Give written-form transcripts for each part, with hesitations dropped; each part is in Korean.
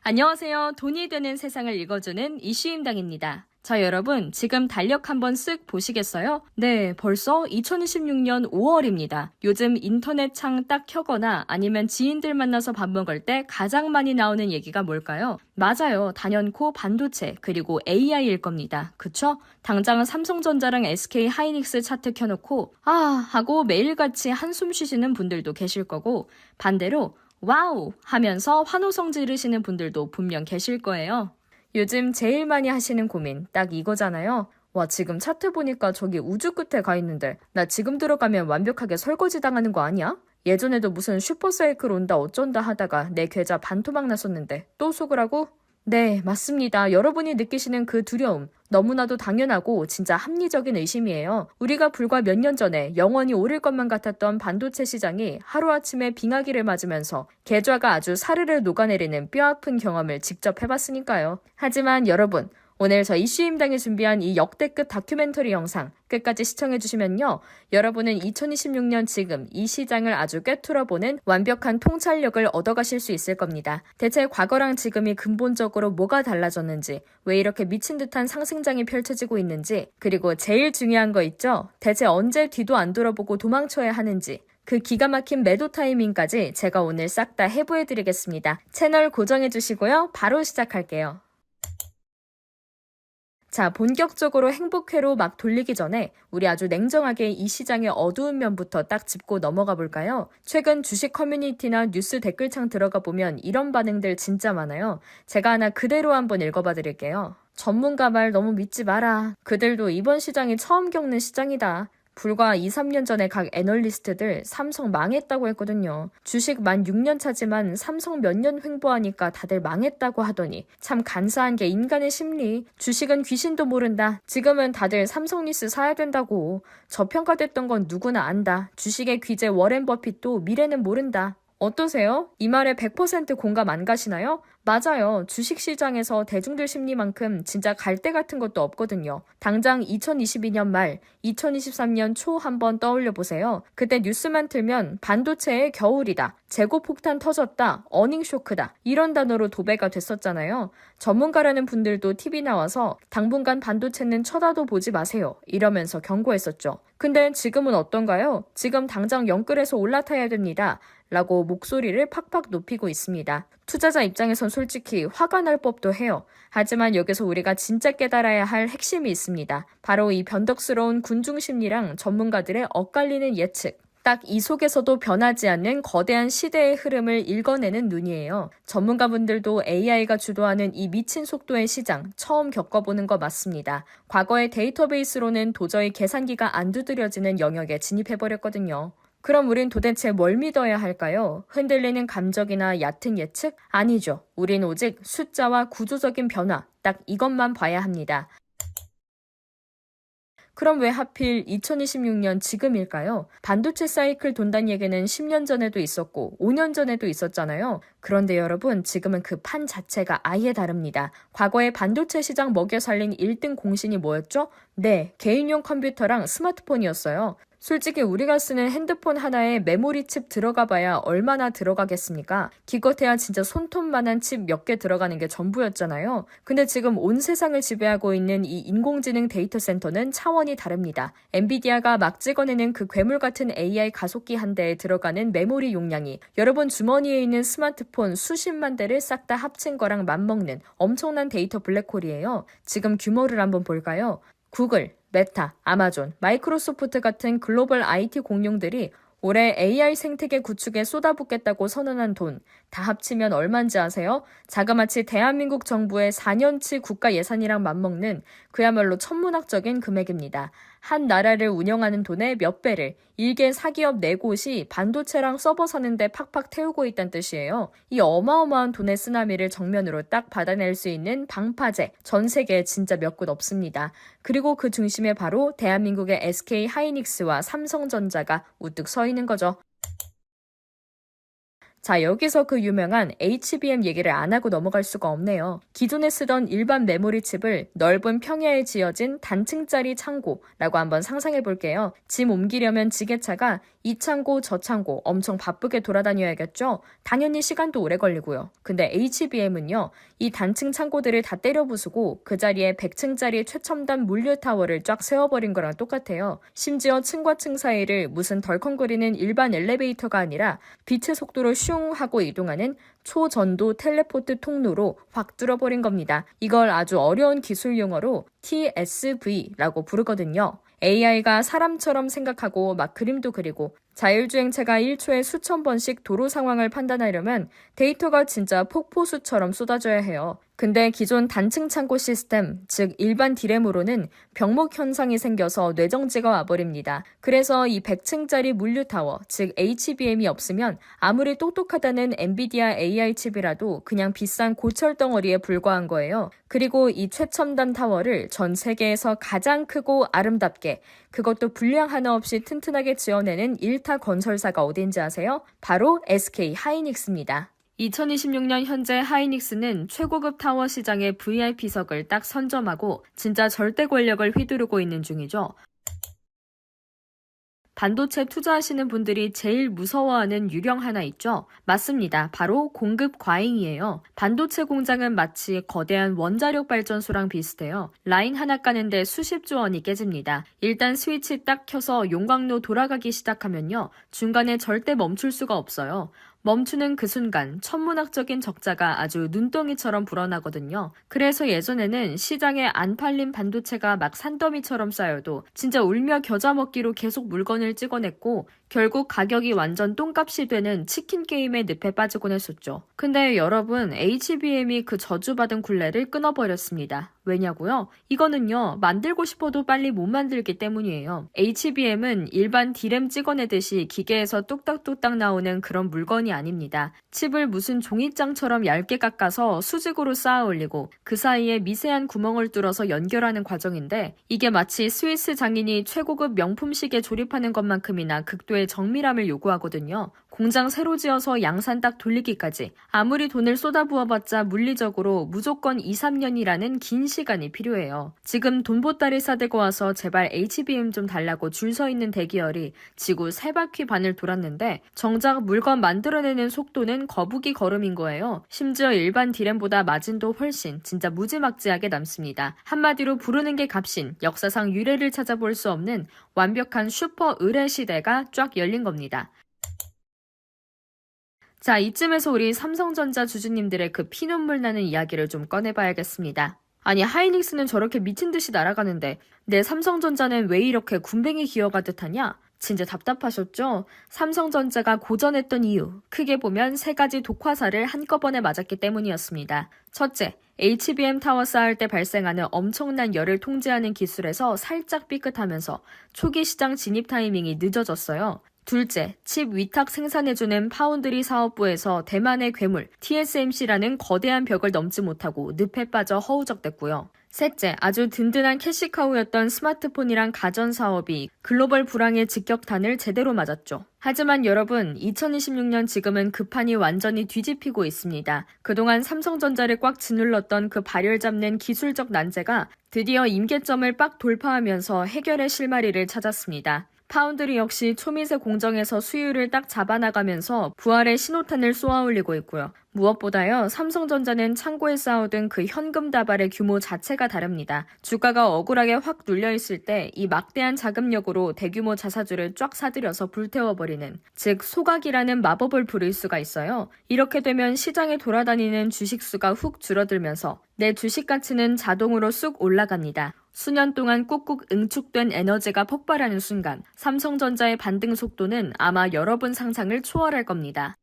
안녕하세요. 돈이 되는 세상을 읽어주는 이슈임당입니다. 자, 여러분, 지금 달력 한번 쓱 보시겠어요? 네, 벌써 2026년 5월입니다. 요즘 인터넷 창 딱 켜거나 아니면 지인들 만나서 밥 먹을 때 가장 많이 나오는 얘기가 뭘까요? 맞아요. 단연코 반도체, 그리고 AI일 겁니다. 그쵸? 당장 삼성전자랑 SK 하이닉스 차트 켜놓고 하고 매일같이 한숨 쉬시는 분들도 계실 거고, 반대로 와우! 하면서 환호성 지르시는 분들도 분명 계실 거예요. 요즘 제일 많이 하시는 고민 딱 이거잖아요. 와, 지금 차트 보니까 저기 우주 끝에 가 있는데 나 지금 들어가면 완벽하게 설거지 당하는 거 아니야? 예전에도 무슨 슈퍼사이클 온다 어쩐다 하다가 내 계좌 반토막 났었는데 또 속으라고? 네, 맞습니다. 여러분이 느끼시는 그 두려움, 너무나도 당연하고 진짜 합리적인 의심이에요. 우리가 불과 몇 년 전에 영원히 오를 것만 같았던 반도체 시장이 하루아침에 빙하기를 맞으면서 계좌가 아주 사르르 녹아내리는 뼈아픈 경험을 직접 해봤으니까요. 하지만 여러분, 오늘 저 이슈임당이 준비한 이 역대급 다큐멘터리 영상 끝까지 시청해주시면요. 여러분은 2026년 지금 이 시장을 아주 꿰뚫어보는 완벽한 통찰력을 얻어가실 수 있을 겁니다. 대체 과거랑 지금이 근본적으로 뭐가 달라졌는지, 왜 이렇게 미친 듯한 상승장이 펼쳐지고 있는지, 그리고 제일 중요한 거 있죠? 대체 언제 뒤도 안 돌아보고 도망쳐야 하는지, 그 기가 막힌 매도 타이밍까지 제가 오늘 싹 다 해부해드리겠습니다. 채널 고정해주시고요. 바로 시작할게요. 자, 본격적으로 행복회로 막 돌리기 전에 우리 아주 냉정하게 이 시장의 어두운 면부터 딱 짚고 넘어가 볼까요? 최근 주식 커뮤니티나 뉴스 댓글창 들어가 보면 이런 반응들 진짜 많아요. 제가 하나 그대로 한번 읽어봐 드릴게요. 전문가 말 너무 믿지 마라. 그들도 이번 시장이 처음 겪는 시장이다. 불과 2, 3년 전에 각 애널리스트들 삼성 망했다고 했거든요. 주식 만 6년 차지만 삼성 몇 년 횡보하니까 다들 망했다고 하더니 참 간사한 게 인간의 심리. 주식은 귀신도 모른다. 지금은 다들 삼성리스 사야 된다고. 저평가됐던 건 누구나 안다. 주식의 귀재 워렌 버핏도 미래는 모른다. 어떠세요? 이 말에 100% 공감 안 가시나요? 맞아요. 주식시장에서 대중들 심리만큼 진짜 갈대 같은 것도 없거든요. 당장 2022년 말, 2023년 초 한번 떠올려 보세요. 그때 뉴스만 틀면 반도체의 겨울이다, 재고폭탄 터졌다, 어닝쇼크다 이런 단어로 도배가 됐었잖아요. 전문가라는 분들도 TV 나와서 당분간 반도체는 쳐다도 보지 마세요 이러면서 경고했었죠. 근데 지금은 어떤가요? 지금 당장 영끌에서 올라타야 됩니다. 라고 목소리를 팍팍 높이고 있습니다. 투자자 입장에선 솔직히 화가 날 법도 해요. 하지만 여기서 우리가 진짜 깨달아야 할 핵심이 있습니다. 바로 이 변덕스러운 군중 심리랑 전문가들의 엇갈리는 예측. 딱 이 속에서도 변하지 않는 거대한 시대의 흐름을 읽어내는 눈이에요. 전문가분들도 AI가 주도하는 이 미친 속도의 시장 처음 겪어보는 거 맞습니다. 과거의 데이터베이스로는 도저히 계산기가 안 두드려지는 영역에 진입해버렸거든요. 그럼 우린 도대체 뭘 믿어야 할까요? 흔들리는 감정이나 얕은 예측? 아니죠. 우린 오직 숫자와 구조적인 변화, 딱 이것만 봐야 합니다. 그럼 왜 하필 2026년 지금일까요? 반도체 사이클 돈단 얘기는 10년 전에도 있었고 5년 전에도 있었잖아요. 그런데 여러분, 지금은 그 판 자체가 아예 다릅니다. 과거에 반도체 시장 먹여 살린 1등 공신이 뭐였죠? 네, 개인용 컴퓨터랑 스마트폰이었어요. 솔직히 우리가 쓰는 핸드폰 하나에 메모리 칩 들어가 봐야 얼마나 들어가겠습니까? 기껏해야 진짜 손톱만한 칩 몇 개 들어가는 게 전부였잖아요. 근데 지금 온 세상을 지배하고 있는 이 인공지능 데이터 센터는 차원이 다릅니다. 엔비디아가 막 찍어내는 그 괴물 같은 AI 가속기 한 대에 들어가는 메모리 용량이 여러분 주머니에 있는 스마트폰 수십만 대를 싹 다 합친 거랑 맞먹는 엄청난 데이터 블랙홀이에요. 지금 규모를 한번 볼까요? 구글, 메타, 아마존, 마이크로소프트 같은 글로벌 IT 공룡들이 올해 AI 생태계 구축에 쏟아붓겠다고 선언한 돈 다 합치면 얼마인지 아세요? 자그마치 대한민국 정부의 4년치 국가 예산이랑 맞먹는 그야말로 천문학적인 금액입니다. 한 나라를 운영하는 돈의 몇 배를 일개 사기업 4곳이 반도체랑 서버 사는데 팍팍 태우고 있다는 뜻이에요. 이 어마어마한 돈의 쓰나미를 정면으로 딱 받아낼 수 있는 방파제, 전 세계에 진짜 몇 곳 없습니다. 그리고 그 중심에 바로 대한민국의 SK 하이닉스와 삼성전자가 우뚝 서 있는 거죠. 자, 여기서 그 유명한 HBM 얘기를 안 하고 넘어갈 수가 없네요. 기존에 쓰던 일반 메모리 칩을 넓은 평야에 지어진 단층짜리 창고라고 한번 상상해 볼게요. 짐 옮기려면 지게차가 이 창고 저 창고 엄청 바쁘게 돌아다녀야겠죠? 당연히 시간도 오래 걸리고요. 근데 HBM은요, 이 단층 창고들을 다 때려 부수고 그 자리에 100층짜리 최첨단 물류타워를 쫙 세워버린 거랑 똑같아요. 심지어 층과 층 사이를 무슨 덜컹거리는 일반 엘리베이터가 아니라 빛의 속도로 슝 하고 이동하는 초전도 텔레포트 통로로 확 뚫어버린 겁니다. 이걸 아주 어려운 기술 용어로 TSV라고 부르거든요. AI가 사람처럼 생각하고 막 그림도 그리고 자율주행차가 1초에 수천 번씩 도로 상황을 판단하려면 데이터가 진짜 폭포수처럼 쏟아져야 해요. 근데 기존 단층 창고 시스템, 즉 일반 디램으로는 병목 현상이 생겨서 뇌정지가 와버립니다. 그래서 이 100층짜리 물류타워, 즉 HBM이 없으면 아무리 똑똑하다는 엔비디아 AI 칩이라도 그냥 비싼 고철 덩어리에 불과한 거예요. 그리고 이 최첨단 타워를 전 세계에서 가장 크고 아름답게, 그것도 불량 하나 없이 튼튼하게 지어내는 1타 건설사가 어딘지 아세요? 바로 SK 하이닉스입니다. 2026년 현재 하이닉스는 최고급 타워 시장의 VIP석을 딱 선점하고 진짜 절대 권력을 휘두르고 있는 중이죠. 반도체 투자하시는 분들이 제일 무서워하는 유령 하나 있죠? 맞습니다. 바로 공급 과잉이에요. 반도체 공장은 마치 거대한 원자력 발전소랑 비슷해요. 라인 하나 까는데 수십조 원이 깨집니다. 일단 스위치 딱 켜서 용광로 돌아가기 시작하면요, 중간에 절대 멈출 수가 없어요. 멈추는 그 순간 천문학적인 적자가 아주 눈덩이처럼 불어나거든요. 그래서 예전에는 시장에 안 팔린 반도체가 막 산더미처럼 쌓여도 진짜 울며 겨자 먹기로 계속 물건을 찍어냈고 결국 가격이 완전 똥값이 되는 치킨 게임의 늪에 빠지곤 했었죠. 근데 여러분, HBM이 그 저주받은 굴레를 끊어버렸습니다. 왜냐고요? 이거는요, 만들고 싶어도 빨리 못 만들기 때문이에요. HBM은 일반 디램 찍어내듯이 기계에서 뚝딱뚝딱 나오는 그런 물건이 아닙니다. 칩을 무슨 종이장처럼 얇게 깎아서 수직으로 쌓아 올리고 그 사이에 미세한 구멍을 뚫어서 연결하는 과정인데, 이게 마치 스위스 장인이 최고급 명품 시계 조립하는 것만큼이나 극도의 정밀함을 요구하거든요. 공장 새로 지어서 양산 딱 돌리기까지 아무리 돈을 쏟아부어봤자 물리적으로 무조건 2-3년이라는 긴 시간이 필요해요. 지금 돈 보따리 싸들고 와서 제발 HBM 좀 달라고 줄 서 있는 대기열이 지구 3바퀴 반을 돌았는데 정작 물건 만들어내는 속도는 거북이 걸음인 거예요. 심지어 일반 디램보다 마진도 훨씬 진짜 무지막지하게 남습니다. 한마디로 부르는 게 값인 역사상 유례를 찾아볼 수 없는 완벽한 슈퍼 의뢰 시대가 쫙 열린 겁니다. 자, 이쯤에서 우리 삼성전자 주주님들의 그 피눈물 나는 이야기를 좀 꺼내봐야겠습니다. 아니, 하이닉스는 저렇게 미친 듯이 날아가는데 내 삼성전자는 왜 이렇게 군뱅이 기어가듯 하냐? 진짜 답답하셨죠? 삼성전자가 고전했던 이유, 크게 보면 3가지 독화살을 한꺼번에 맞았기 때문이었습니다. 첫째, HBM 타워 쌓을 때 발생하는 엄청난 열을 통제하는 기술에서 살짝 삐끗하면서 초기 시장 진입 타이밍이 늦어졌어요. 둘째, 칩 위탁 생산해주는 파운드리 사업부에서 대만의 괴물 TSMC라는 거대한 벽을 넘지 못하고 늪에 빠져 허우적댔고요. 셋째, 아주 든든한 캐시카우였던 스마트폰이랑 가전 사업이 글로벌 불황의 직격탄을 제대로 맞았죠. 하지만 여러분, 2026년 지금은 그 판이 완전히 뒤집히고 있습니다. 그동안 삼성전자를 꽉 짓눌렀던 그 발열 잡는 기술적 난제가 드디어 임계점을 빡 돌파하면서 해결의 실마리를 찾았습니다. 파운드리 역시 초미세 공정에서 수율을 딱 잡아나가면서 부활의 신호탄을 쏘아올리고 있고요. 무엇보다요, 삼성전자는 창고에 쌓아둔 그 현금 다발의 규모 자체가 다릅니다. 주가가 억울하게 확 눌려있을 때 이 막대한 자금력으로 대규모 자사주를 쫙 사들여서 불태워버리는, 즉 소각이라는 마법을 부릴 수가 있어요. 이렇게 되면 시장에 돌아다니는 주식수가 훅 줄어들면서 내 주식 가치는 자동으로 쑥 올라갑니다. 수년 동안 꾹꾹 응축된 에너지가 폭발하는 순간 삼성전자의 반등 속도는 아마 여러분 상상을 초월할 겁니다.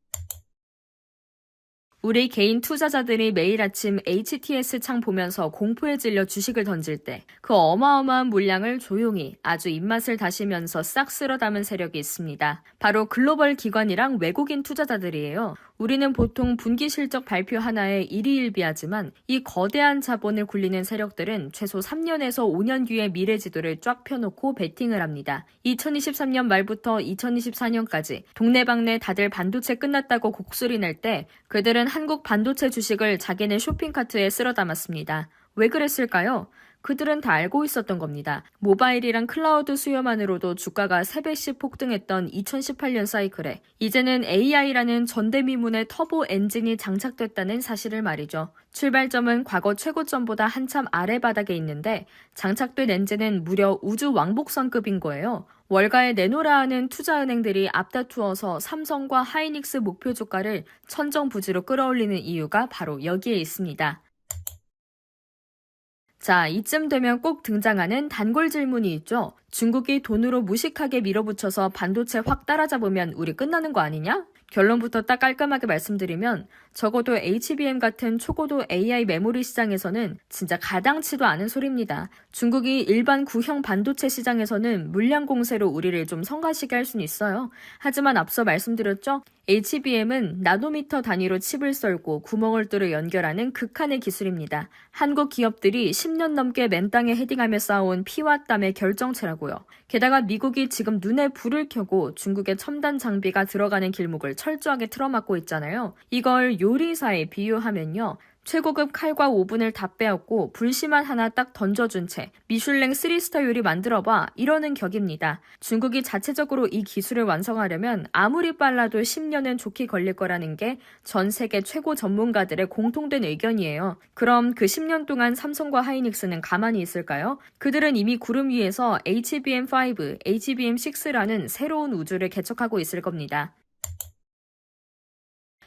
우리 개인 투자자들이 매일 아침 HTS 창 보면서 공포에 질려 주식을 던질 때 그 어마어마한 물량을 조용히 아주 입맛을 다시면서 싹 쓸어 담은 세력이 있습니다. 바로 글로벌 기관이랑 외국인 투자자들이에요. 우리는 보통 분기 실적 발표 하나에 일희일비하지만 이 거대한 자본을 굴리는 세력들은 최소 3년에서 5년 뒤의 미래 지도를 쫙 펴놓고 베팅을 합니다. 2023년 말부터 2024년까지 동네방네 다들 반도체 끝났다고 곡소리 낼 때 그들은 한국 반도체 주식을 자기네 쇼핑카트에 쓸어 담았습니다. 왜 그랬을까요? 그들은 다 알고 있었던 겁니다. 모바일이랑 클라우드 수요만으로도 주가가 3배씩 폭등했던 2018년 사이클에 이제는 AI라는 전대미문의 터보 엔진이 장착됐다는 사실을 말이죠. 출발점은 과거 최고점보다 한참 아래 바닥에 있는데 장착된 엔진은 무려 우주 왕복선급인 거예요. 월가에 내놓으라 하는 투자은행들이 앞다투어서 삼성과 하이닉스 목표 주가를 천정부지로 끌어올리는 이유가 바로 여기에 있습니다. 자, 이쯤 되면 꼭 등장하는 단골 질문이 있죠. 중국이 돈으로 무식하게 밀어붙여서 반도체 확 따라잡으면 우리 끝나는 거 아니냐? 결론부터 딱 깔끔하게 말씀드리면 적어도 HBM 같은 초고도 AI 메모리 시장에서는 진짜 가당치도 않은 소리입니다. 중국이 일반 구형 반도체 시장에서는 물량 공세로 우리를 좀 성가시게 할 수는 있어요. 하지만 앞서 말씀드렸죠? HBM은 나노미터 단위로 칩을 썰고 구멍을 뚫어 연결하는 극한의 기술입니다. 한국 기업들이 10년 넘게 맨땅에 헤딩하며 쌓아온 피와 땀의 결정체라고요. 게다가 미국이 지금 눈에 불을 켜고 중국의 첨단 장비가 들어가는 길목을 철저하게 틀어막고 있잖아요. 이걸 요리사에 비유하면요. 최고급 칼과 오븐을 다 빼앗고 불씨만 하나 딱 던져준 채 미슐랭 3스타 요리 만들어봐 이러는 격입니다. 중국이 자체적으로 이 기술을 완성하려면 아무리 빨라도 10년은 좋게 걸릴 거라는 게 전 세계 최고 전문가들의 공통된 의견이에요. 그럼 그 10년 동안 삼성과 하이닉스는 가만히 있을까요? 그들은 이미 구름 위에서 HBM5, HBM6라는 새로운 우주를 개척하고 있을 겁니다.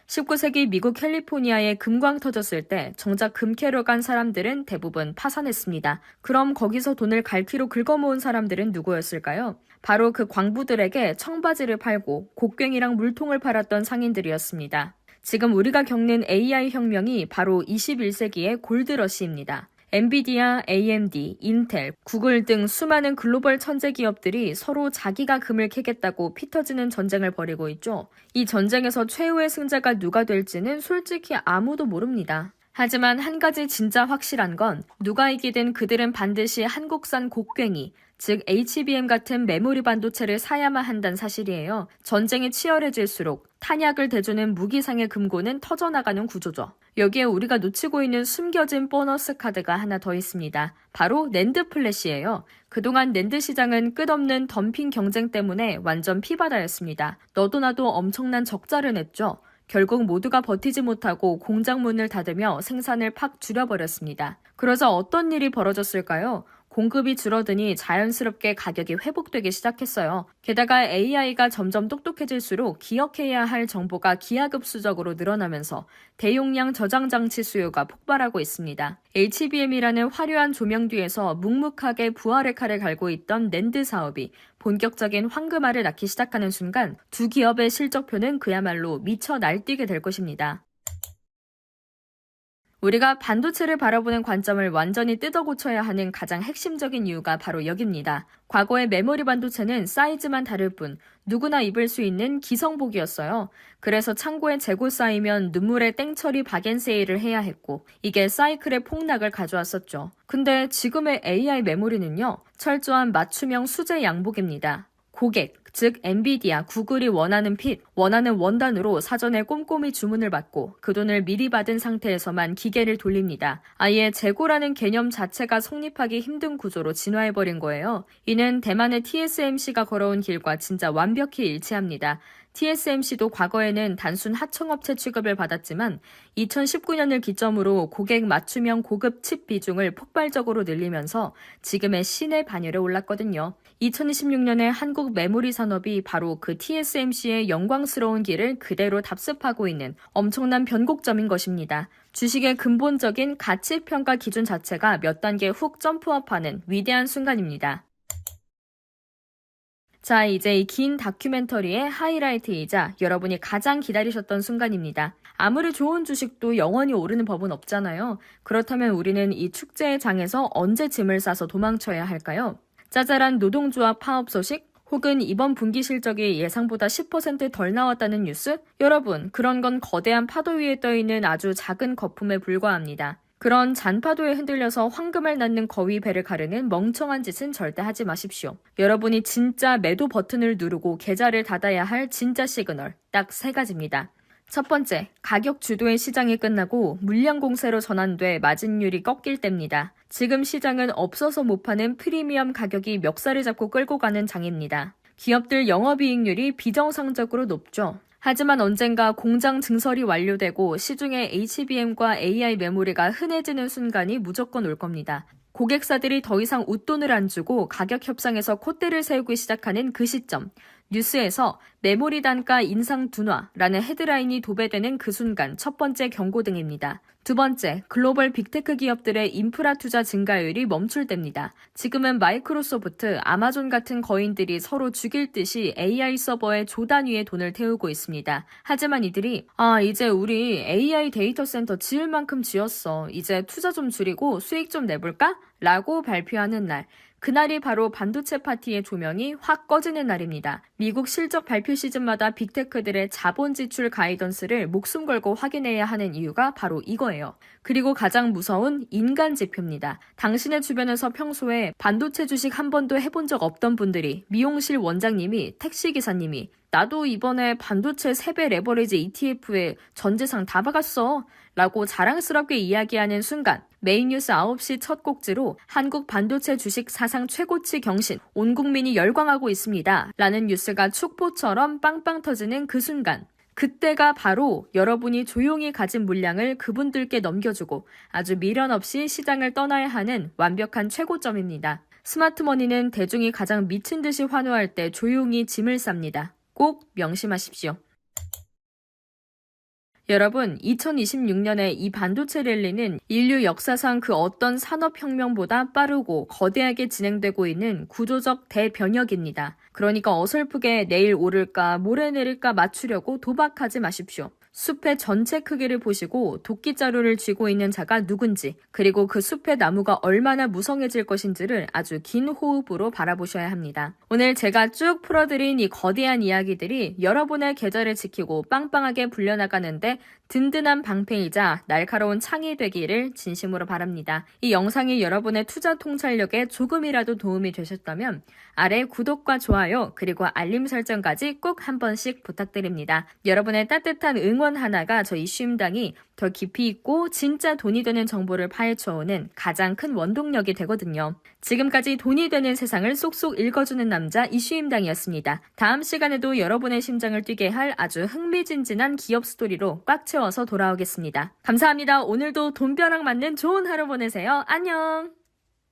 19세기 미국 캘리포니아에 금광 터졌을 때 정작 금 캐러 간 사람들은 대부분 파산했습니다. 그럼 거기서 돈을 갈퀴로 긁어모은 사람들은 누구였을까요? 바로 그 광부들에게 청바지를 팔고 곡괭이랑 물통을 팔았던 상인들이었습니다. 지금 우리가 겪는 AI 혁명이 바로 21세기의 골드러시입니다. 엔비디아, AMD, 인텔, 구글 등 수많은 글로벌 천재 기업들이 서로 자기가 금을 캐겠다고 피터지는 전쟁을 벌이고 있죠. 이 전쟁에서 최후의 승자가 누가 될지는 솔직히 아무도 모릅니다. 하지만 한 가지 진짜 확실한 건 누가 이기든 그들은 반드시 한국산 곡괭이, 즉 HBM 같은 메모리 반도체를 사야만 한다는 사실이에요. 전쟁이 치열해질수록 탄약을 대주는 무기상의 금고는 터져나가는 구조죠. 여기에 우리가 놓치고 있는 숨겨진 보너스 카드가 하나 더 있습니다. 바로 낸드 플래시예요. 그동안 낸드 시장은 끝없는 덤핑 경쟁 때문에 완전 피바다였습니다. 너도 나도 엄청난 적자를 냈죠. 결국 모두가 버티지 못하고 공장 문을 닫으며 생산을 팍 줄여버렸습니다. 그러자 어떤 일이 벌어졌을까요? 공급이 줄어드니 자연스럽게 가격이 회복되기 시작했어요. 게다가 AI가 점점 똑똑해질수록 기억해야 할 정보가 기하급수적으로 늘어나면서 대용량 저장 장치 수요가 폭발하고 있습니다. HBM이라는 화려한 조명 뒤에서 묵묵하게 부활의 칼을 갈고 있던 낸드 사업이 본격적인 황금알을 낳기 시작하는 순간 두 기업의 실적표는 그야말로 미쳐 날뛰게 될 것입니다. 우리가 반도체를 바라보는 관점을 완전히 뜯어고쳐야 하는 가장 핵심적인 이유가 바로 여기입니다. 과거의 메모리 반도체는 사이즈만 다를 뿐 누구나 입을 수 있는 기성복이었어요. 그래서 창고에 재고 쌓이면 눈물의 땡처리 박앤세일을 해야 했고 이게 사이클의 폭락을 가져왔었죠. 근데 지금의 AI 메모리는요. 철저한 맞춤형 수제 양복입니다. 고객, 즉 엔비디아, 구글이 원하는 핏, 원하는 원단으로 사전에 꼼꼼히 주문을 받고 그 돈을 미리 받은 상태에서만 기계를 돌립니다. 아예 재고라는 개념 자체가 성립하기 힘든 구조로 진화해버린 거예요. 이는 대만의 TSMC가 걸어온 길과 진짜 완벽히 일치합니다. TSMC도 과거에는 단순 하청업체 취급을 받았지만 2019년을 기점으로 고객 맞춤형 고급 칩 비중을 폭발적으로 늘리면서 지금의 신의 반열에 올랐거든요. 2026년에 한국 메모리 산업이 바로 그 TSMC의 영광스러운 길을 그대로 답습하고 있는 엄청난 변곡점인 것입니다. 주식의 근본적인 가치평가 기준 자체가 몇 단계 훅 점프업하는 위대한 순간입니다. 자, 이제 이 긴 다큐멘터리의 하이라이트이자 여러분이 가장 기다리셨던 순간입니다. 아무리 좋은 주식도 영원히 오르는 법은 없잖아요. 그렇다면 우리는 이 축제의 장에서 언제 짐을 싸서 도망쳐야 할까요? 짜잘한 노동조합 파업 소식? 혹은 이번 분기 실적이 예상보다 10% 덜 나왔다는 뉴스? 여러분, 그런 건 거대한 파도 위에 떠있는 아주 작은 거품에 불과합니다. 그런 잔파도에 흔들려서 황금을 낳는 거위 배를 가르는 멍청한 짓은 절대 하지 마십시오. 여러분이 진짜 매도 버튼을 누르고 계좌를 닫아야 할 진짜 시그널, 딱 3가지입니다. 첫 번째, 가격 주도의 시장이 끝나고 물량 공세로 전환돼 마진율이 꺾일 때입니다. 지금 시장은 없어서 못 파는 프리미엄 가격이 멱살을 잡고 끌고 가는 장입니다. 기업들 영업이익률이 비정상적으로 높죠. 하지만 언젠가 공장 증설이 완료되고 시중에 HBM과 AI 메모리가 흔해지는 순간이 무조건 올 겁니다. 고객사들이 더 이상 웃돈을 안 주고 가격 협상에서 콧대를 세우기 시작하는 그 시점, 뉴스에서 메모리 단가 인상 둔화라는 헤드라인이 도배되는 그 순간 첫 번째 경고등입니다. 두 번째, 글로벌 빅테크 기업들의 인프라 투자 증가율이 멈출 때입니다. 지금은 마이크로소프트, 아마존 같은 거인들이 서로 죽일 듯이 AI 서버에 조 단위의 돈을 태우고 있습니다. 하지만 이들이 이제 우리 AI 데이터 센터 지을 만큼 지었어. 이제 투자 좀 줄이고 수익 좀 내볼까? 라고 발표하는 날. 그날이 바로 반도체 파티의 조명이 확 꺼지는 날입니다. 미국 실적 발표 시즌마다 빅테크들의 자본 지출 가이던스를 목숨 걸고 확인해야 하는 이유가 바로 이거예요. 그리고 가장 무서운 인간 지표입니다. 당신의 주변에서 평소에 반도체 주식 한 번도 해본 적 없던 분들이, 미용실 원장님이, 택시기사님이 나도 이번에 반도체 3배 레버리지 ETF에 전 재산 다 박았어 라고 자랑스럽게 이야기하는 순간 메인 뉴스 9시 첫 꼭지로 한국 반도체 주식 사상 최고치 경신, 온 국민이 열광하고 있습니다 라는 뉴스가 축포처럼 빵빵 터지는 그 순간, 그때가 바로 여러분이 조용히 가진 물량을 그분들께 넘겨주고 아주 미련 없이 시장을 떠나야 하는 완벽한 최고점입니다. 스마트머니는 대중이 가장 미친 듯이 환호할 때 조용히 짐을 쌉니다. 꼭 명심하십시오. 여러분, 2026년에 이 반도체 랠리는 인류 역사상 그 어떤 산업혁명보다 빠르고 거대하게 진행되고 있는 구조적 대변혁입니다. 그러니까 어설프게 내일 오를까 모레 내릴까 맞추려고 도박하지 마십시오. 숲의 전체 크기를 보시고 도끼자루를 쥐고 있는 자가 누군지, 그리고 그 숲의 나무가 얼마나 무성해질 것인지를 아주 긴 호흡으로 바라보셔야 합니다. 오늘 제가 쭉 풀어드린 이 거대한 이야기들이 여러분의 계절을 지키고 빵빵하게 불려나가는데 든든한 방패이자 날카로운 창이 되기를 진심으로 바랍니다. 이 영상이 여러분의 투자 통찰력에 조금이라도 도움이 되셨다면 아래 구독과 좋아요 그리고 알림 설정까지 꼭 한 번씩 부탁드립니다. 여러분의 따뜻한 응원 하나가 저희 이슈임당이 더 깊이 있고 진짜 돈이 되는 정보를 파헤쳐오는 가장 큰 원동력이 되거든요. 지금까지 돈이 되는 세상을 쏙쏙 읽어주는 남자 이슈임당이었습니다. 다음 시간에도 여러분의 심장을 뛰게 할 아주 흥미진진한 기업 스토리로 꽉 채워서 돌아오겠습니다. 감사합니다. 오늘도 돈벼락 맞는 좋은 하루 보내세요. 안녕!